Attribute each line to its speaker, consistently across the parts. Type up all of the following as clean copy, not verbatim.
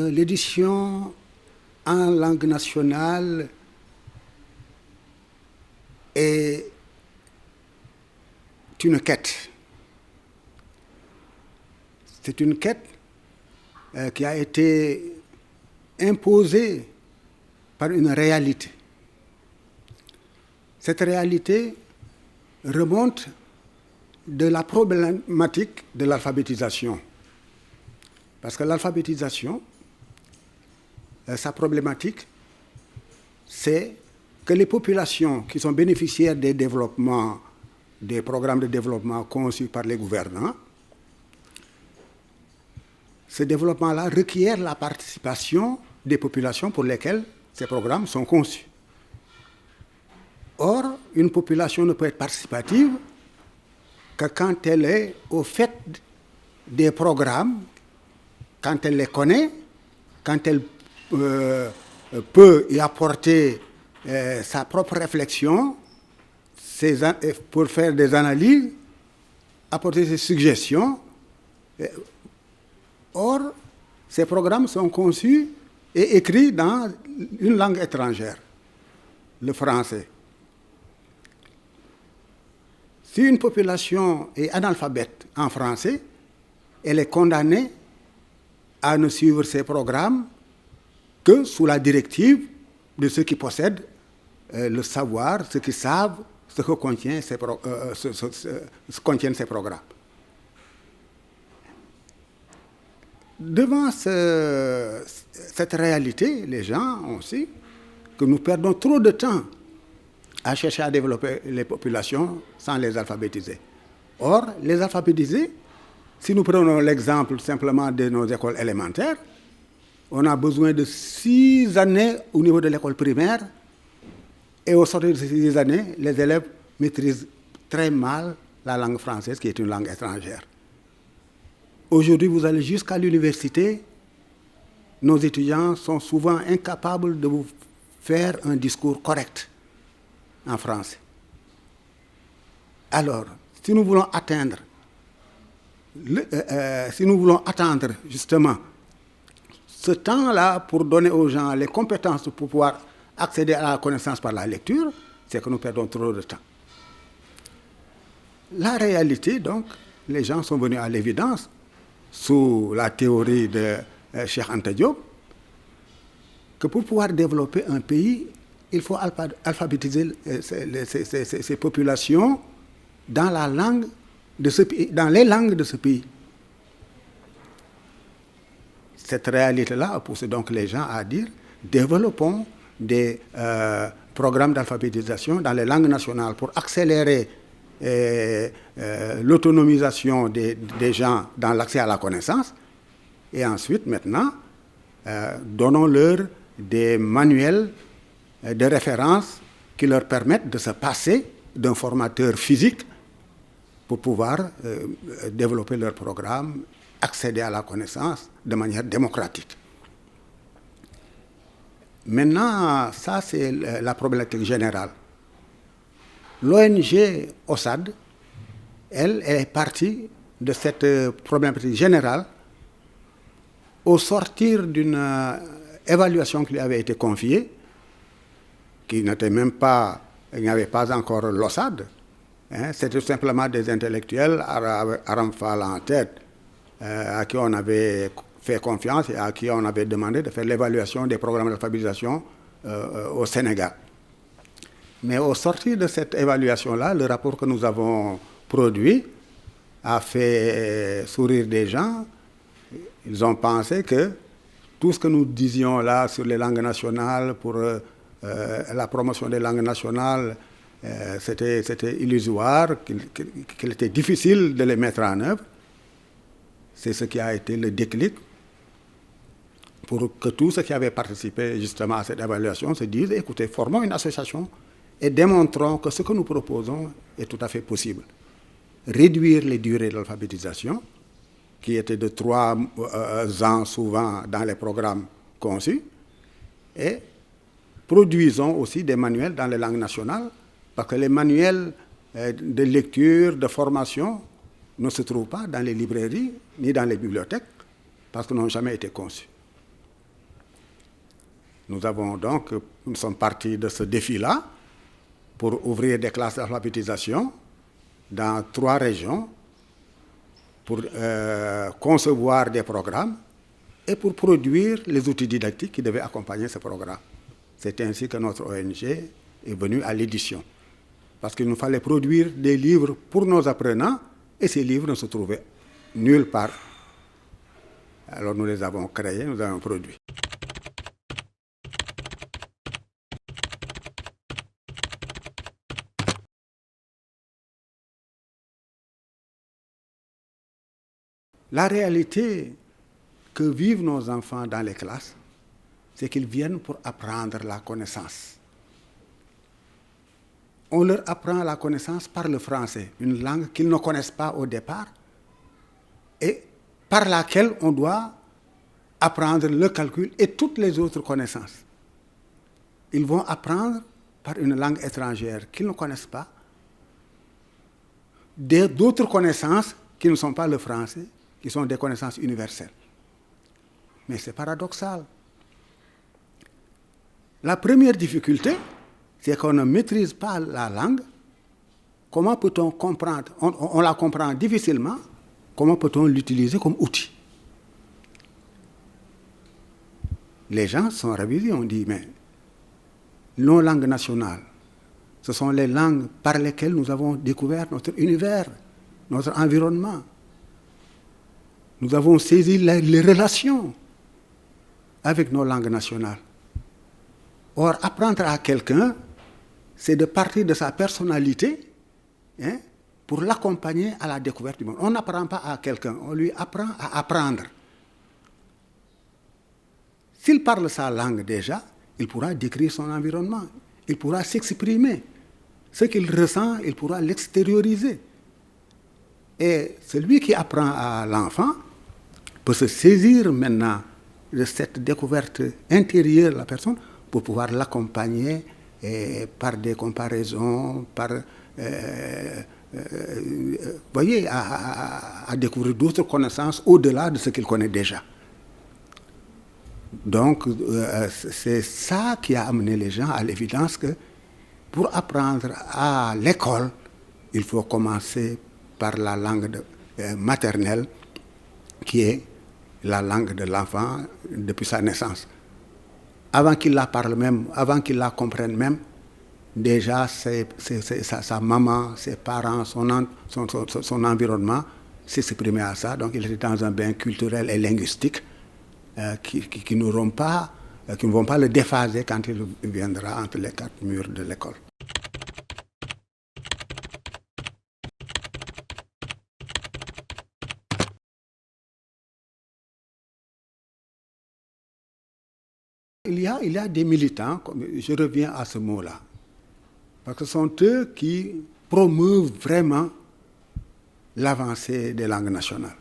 Speaker 1: l'édition en langue nationale est une quête. C'est une quête qui a été imposée par une réalité. Cette réalité remonte de la problématique de l'alphabétisation. Parce que l'alphabétisation, sa problématique, c'est que les populations qui sont bénéficiaires des développements, des programmes de développement conçus par les gouvernants, ce développement-là requiert la participation des populations pour lesquelles ces programmes sont conçus. Or, une population ne peut être participative que quand elle est au fait des programmes, quand elle les connaît, quand elle peut y apporter sa propre réflexion pour faire des analyses, apporter ses suggestions. Or, ces programmes sont conçus et écrits dans une langue étrangère, le français. Si une population est analphabète en français, elle est condamnée à ne suivre ces programmes que sous la directive de ceux qui possèdent le savoir, ceux qui savent ce que contiennent ces programmes. Devant cette réalité, les gens ont su que nous perdons trop de temps à chercher à développer les populations sans les alphabétiser. Or, les alphabétiser, si nous prenons l'exemple simplement de nos écoles élémentaires, on a besoin de 6 années au niveau de l'école primaire, et au sortir de ces 6 années, les élèves maîtrisent très mal la langue française, qui est une langue étrangère. Aujourd'hui, vous allez jusqu'à l'université, nos étudiants sont souvent incapables de vous faire un discours correct en français. Alors, si nous voulons atteindre justement ce temps-là pour donner aux gens les compétences pour pouvoir accéder à la connaissance par la lecture, c'est que nous perdons trop de temps. La réalité, donc, les gens sont venus à l'évidence sous la théorie de Cheikh Anta Diop, que pour pouvoir développer un pays, il faut alphabétiser ces populations dans la langue de ce pays, dans les langues de ce pays. Cette réalité-là a poussé donc les gens à dire développons des programmes d'alphabétisation dans les langues nationales pour accélérer l'autonomisation des gens dans l'accès à la connaissance. Et ensuite, maintenant, donnons-leur des manuels de référence qui leur permettent de se passer d'un formateur physique pour pouvoir développer leur programme, accéder à la connaissance de manière démocratique. Maintenant, ça c'est la problématique générale. L'ONG OSAD, elle est partie de cette problématique générale au sortir d'une évaluation qui lui avait été confiée, qui n'était même pas, il n'y avait pas encore l'OSAD, c'était simplement des intellectuels, Aram Fall en tête, à qui on avait fait confiance et à qui on avait demandé de faire l'évaluation des programmes d'alphabétisation au Sénégal. Mais au sortir de cette évaluation-là, le rapport que nous avons produit a fait sourire des gens. Ils ont pensé que tout ce que nous disions là sur les langues nationales, pour la promotion des langues nationales, c'était illusoire, qu'il était difficile de les mettre en œuvre. C'est ce qui a été le déclic pour que tous ceux qui avaient participé justement à cette évaluation se disent, écoutez, formons une association et démontrons que ce que nous proposons est tout à fait possible. Réduire les durées de l'alphabétisation, qui étaient de 3 ans souvent dans les programmes conçus, et produisons aussi des manuels dans les langues nationales, parce que les manuels de lecture, de formation, ne se trouvent pas dans les librairies ni dans les bibliothèques, parce qu'ils n'ont jamais été conçus. Nous sommes partis de ce défi-là pour ouvrir des classes d'alphabétisation dans 3 régions, pour concevoir des programmes et pour produire les outils didactiques qui devaient accompagner ce programme. C'est ainsi que notre ONG est venue à l'édition. Parce qu'il nous fallait produire des livres pour nos apprenants et ces livres ne se trouvaient nulle part. Alors nous les avons créés, nous avons produit. La réalité que vivent nos enfants dans les classes, c'est qu'ils viennent pour apprendre la connaissance. On leur apprend la connaissance par le français, une langue qu'ils ne connaissent pas au départ et par laquelle on doit apprendre le calcul et toutes les autres connaissances. Ils vont apprendre par une langue étrangère qu'ils ne connaissent pas d'autres connaissances qui ne sont pas le français, qui sont des connaissances universelles. Mais c'est paradoxal. La première difficulté, c'est qu'on ne maîtrise pas la langue. Comment peut-on comprendre? On la comprend difficilement. Comment peut-on l'utiliser comme outil? Les gens sont ravisés, on dit, mais nos langues nationales, ce sont les langues par lesquelles nous avons découvert notre univers, notre environnement. Nous avons saisi les relations avec nos langues nationales. Or, apprendre à quelqu'un, c'est de partir de sa personnalité pour l'accompagner à la découverte du monde. On n'apprend pas à quelqu'un, on lui apprend à apprendre. S'il parle sa langue déjà, il pourra décrire son environnement, il pourra s'exprimer. Ce qu'il ressent, il pourra l'extérioriser. Et celui qui apprend à l'enfant peut se saisir maintenant de cette découverte intérieure de la personne pour pouvoir l'accompagner par des comparaisons, voyez, à découvrir d'autres connaissances au-delà de ce qu'il connaît déjà. Donc, c'est ça qui a amené les gens à l'évidence que pour apprendre à l'école, il faut commencer par la langue maternelle, qui est la langue de l'enfant depuis sa naissance. Avant qu'il la parle même, avant qu'il la comprenne même, déjà sa maman, ses parents, son environnement s'exprimaient à ça. Donc il était dans un bain culturel et linguistique qui ne vont pas le déphaser quand il viendra entre les 4 murs de l'école. Il y a des militants, je reviens à ce mot-là, parce que ce sont eux qui promeuvent vraiment l'avancée des langues nationales.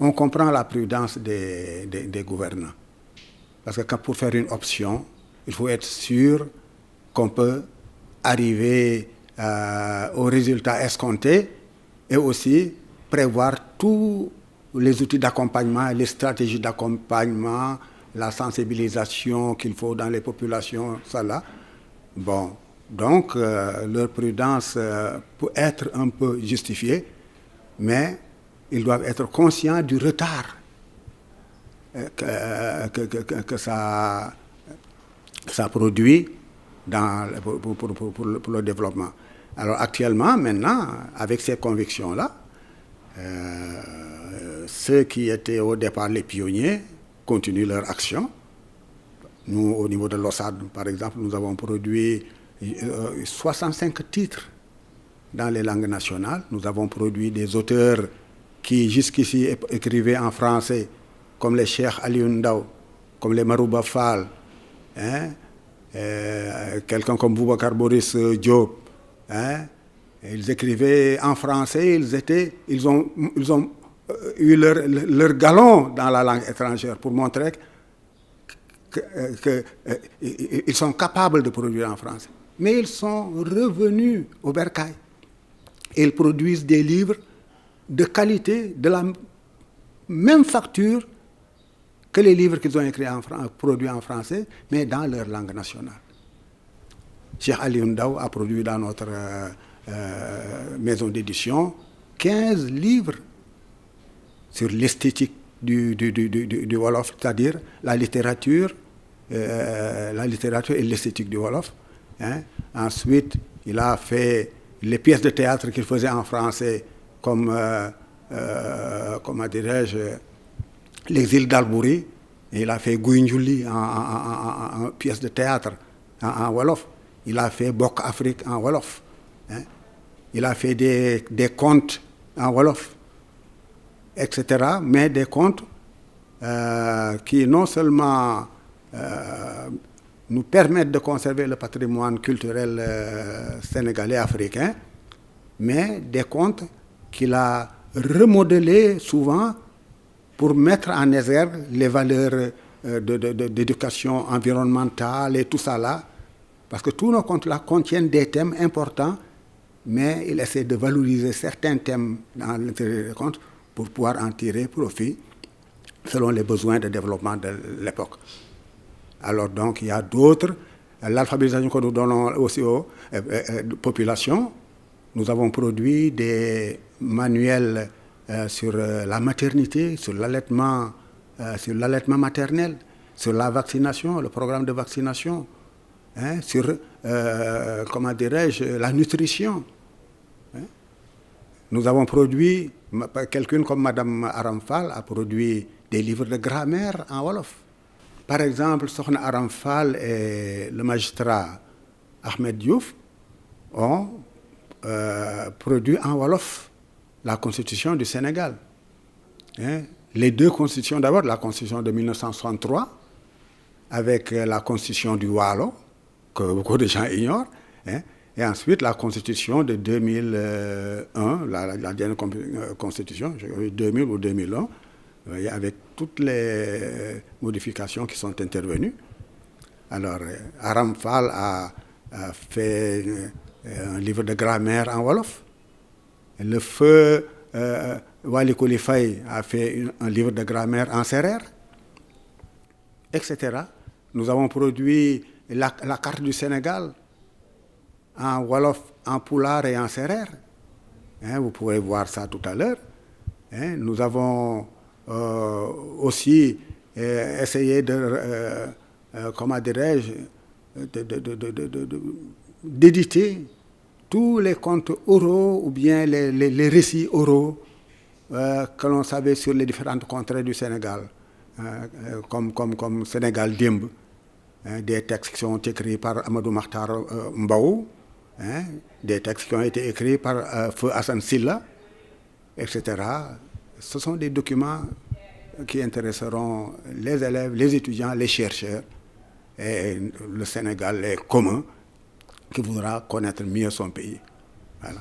Speaker 1: On comprend la prudence des gouvernants, parce que pour faire une option, il faut être sûr qu'on peut arriver au résultat escompté et aussi prévoir tous les outils d'accompagnement, les stratégies d'accompagnement, la sensibilisation qu'il faut dans les populations, ça là. Bon, donc leur prudence peut être un peu justifiée, mais ils doivent être conscients du retard que ça produit pour le développement. Alors actuellement, maintenant, avec ces convictions-là, ceux qui étaient au départ les pionniers continuent leur action. Nous, au niveau de l'OSAD, par exemple, nous avons produit 65 titres dans les langues nationales. Nous avons produit des auteurs qui jusqu'ici écrivaient en français, comme les Cheikh Aliou Ndao, comme les Marouba Fall, quelqu'un comme Boubacar Boris Diop. Ils écrivaient en français, ils ont eu leur galon dans la langue étrangère pour montrer qu'ils sont capables de produire en français. Mais ils sont revenus au bercail. Ils produisent des livres de qualité, de la même facture que les livres qu'ils ont écrits produits en français, mais dans leur langue nationale. Cheikh Aliou Ndao a produit dans notre maison d'édition 15 livres sur l'esthétique du Wolof, c'est-à-dire la littérature et l'esthétique du Wolof. Hein. Ensuite, il a fait les pièces de théâtre qu'il faisait en français, comme, comment dirais-je, l'exil d'Albouri. Il a fait Gouindjouli en pièce de théâtre en Wolof. Il a fait Bok Afrique en Wolof. Hein. Il a fait des contes en Wolof, etc. Mais des contes qui non seulement nous permettent de conserver le patrimoine culturel sénégalais africain, mais des contes qu'il a remodelés souvent pour mettre en exergue les valeurs d'éducation environnementale et tout ça là. Parce que tous nos contes là contiennent des thèmes importants, mais il essaie de valoriser certains thèmes dans l'intérieur des contes pour pouvoir en tirer profit selon les besoins de développement de l'époque. Alors donc, il y a d'autres. L'alphabétisation que nous donnons aussi aux populations. Nous avons produit des manuels sur la maternité, sur l'allaitement maternel, sur la vaccination, le programme de vaccination, hein, sur, comment dirais-je, la nutrition. Hein. Nous avons produit, quelqu'un comme Mme Aram Fall a produit des livres de grammaire en Wolof. Par exemple, Sokhna Aram Fall et le magistrat Ahmed Diouf ont produit en Wolof la Constitution du Sénégal. Hein? Les deux constitutions, d'abord la Constitution de 1963, avec la Constitution du Waalo, que beaucoup de gens ignorent, hein? Et ensuite la Constitution de 2001, la dernière Constitution, 2000 ou 2001, avec toutes les modifications qui sont intervenues. Alors, Aram Fall a fait un livre de grammaire en Wolof. Le feu Wali Koulifaï a fait un livre de grammaire en sérère, etc. Nous avons produit la carte du Sénégal en Wolof, en Pulaar et en sérère. Hein, vous pourrez voir ça tout à l'heure. Hein, nous avons aussi essayé de, comment dirais-je, d'éditer tous les contes oraux ou bien les récits oraux que l'on savait sur les différentes contrées du Sénégal, comme Sénégal Dimb, hein, des textes qui sont écrits par Amadou Makhtar Mbaou, hein, des textes qui ont été écrits par Feu Hassan Silla, etc. Ce sont des documents qui intéresseront les élèves, les étudiants, les chercheurs et le Sénégal est commun qui voudra connaître mieux son pays. Voilà.